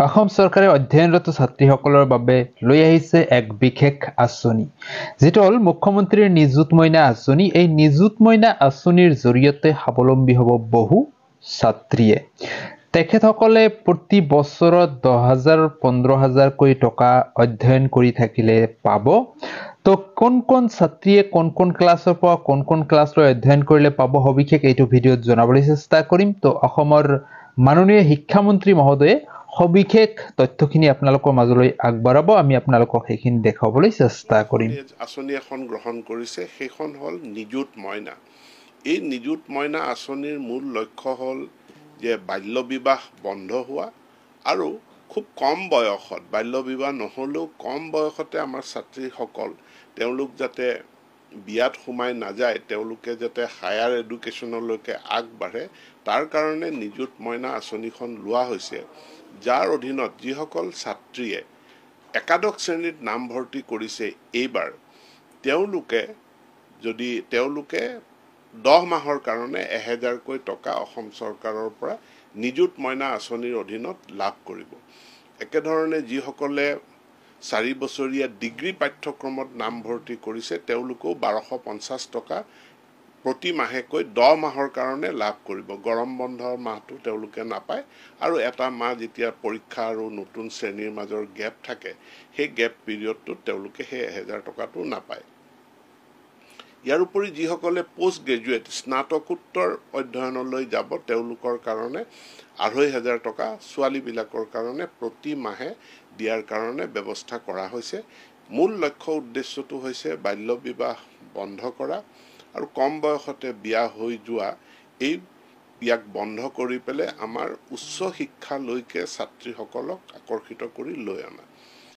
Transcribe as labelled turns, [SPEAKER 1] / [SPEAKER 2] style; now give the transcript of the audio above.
[SPEAKER 1] অসম চৰকাৰে অধ্যয়নৰত ছাত্ৰীসকলৰ বাবে লৈ আহিছে এক বিশেষ আঁচনি যেটো হ'ল মুখ্যমন্ত্ৰীৰ নিযুত মইনা আঁচনি। এই নিযুত মইনা আঁচনিৰ জৰিয়তে স্বাৱলম্বী হ'ব বহু ছাত্ৰীয়ে। তেখেতসকলে প্ৰতি বছৰত 10,000 15,000 কৈ টকা অধ্যয়ন কৰি থাকিলে পাব। তো কোন ছাত্ৰীয়ে কোন ক্লাছৰ পৰা কোন ক্লাছলৈ অধ্যয়ন কৰিলে পাব সবিশেষ এইটো ভিডিঅ'ত জনাবলৈ চেষ্টা কৰিম। তো অসমৰ মাননীয় শিক্ষামন্ত্ৰী মহোদয়ে সবিশেষ তথ্যখিনি আপোনালোকৰ মাজলৈ আগবঢ়াব, আমি আপোনালোকক সেইখিনি দেখাবলৈ চেষ্টা কৰিম।
[SPEAKER 2] আঁচনি এখন গ্ৰহণ কৰিছে, সেইখন হ'ল নিযুত মইনা। এই নিযুত মইনা আঁচনিৰ মূল লক্ষ্য হ'ল যে বাল্য বিবাহ বন্ধ হোৱা আৰু খুব কম বয়সত, বাল্য বিবাহ নহ'লেও কম বয়সতে আমাৰ ছাত্ৰীসকল তেওঁলোক যাতে বিয়াত সোমাই নাযায়, তেওঁলোকে যাতে হায়াৰ এডুকেশ্যনলৈকে আগবাঢ়ে, তাৰ কাৰণে নিযুত মইনা আঁচনিখন লোৱা হৈছে, যাৰ অধীনত যিসকল ছাত্ৰীয়ে একাদশ শ্ৰেণীত নামভৰ্তি কৰিছে এইবাৰ, তেওঁলোকে 10 মাহৰ কাৰণে 1,000 টকা অসম চৰকাৰৰ পৰা নিযুত মইনা আঁচনিৰ অধীনত লাভ কৰিব। একেধৰণে যিসকলে 4 বছৰীয়া ডিগ্ৰী পাঠ্যক্ৰমত নামভৰ্তি কৰিছে তেওঁলোকেও 1250 টকা প্ৰতি মাহেকৈ 10 মাহৰ কাৰণে লাভ কৰিব। গৰম বন্ধৰ মাহটো তেওঁলোকে নাপায় আৰু এটা মাহ যেতিয়া পৰীক্ষা আৰু নতুন শ্ৰেণীৰ মাজৰ গেপ থাকে, সেই গেপ পিৰিয়ডটোত তেওঁলোকে সেই 1,000 টকাটো নাপায়। ইয়াৰ উপৰি যিসকলে পোষ্ট গ্ৰেজুৱেট স্নাতকোত্তৰ অধ্যয়নলৈ যাব তেওঁলোকৰ কাৰণে 2,500 টকা ছোৱালীবিলাকৰ কাৰণে প্ৰতি মাহে দিয়াৰ কাৰণে ব্যৱস্থা কৰা হৈছে। মূল লক্ষ্য উদ্দেশ্যটো হৈছে বাল্য বিবাহ বন্ধ কৰা আৰু কম বয়সতে বিয়া হৈ যোৱা, ইয়াক বন্ধ কৰি পেলাই আমাৰ উচ্চ শিক্ষালৈকে ছাত্ৰীসকলক আকৰ্ষিত কৰি লৈ অনা।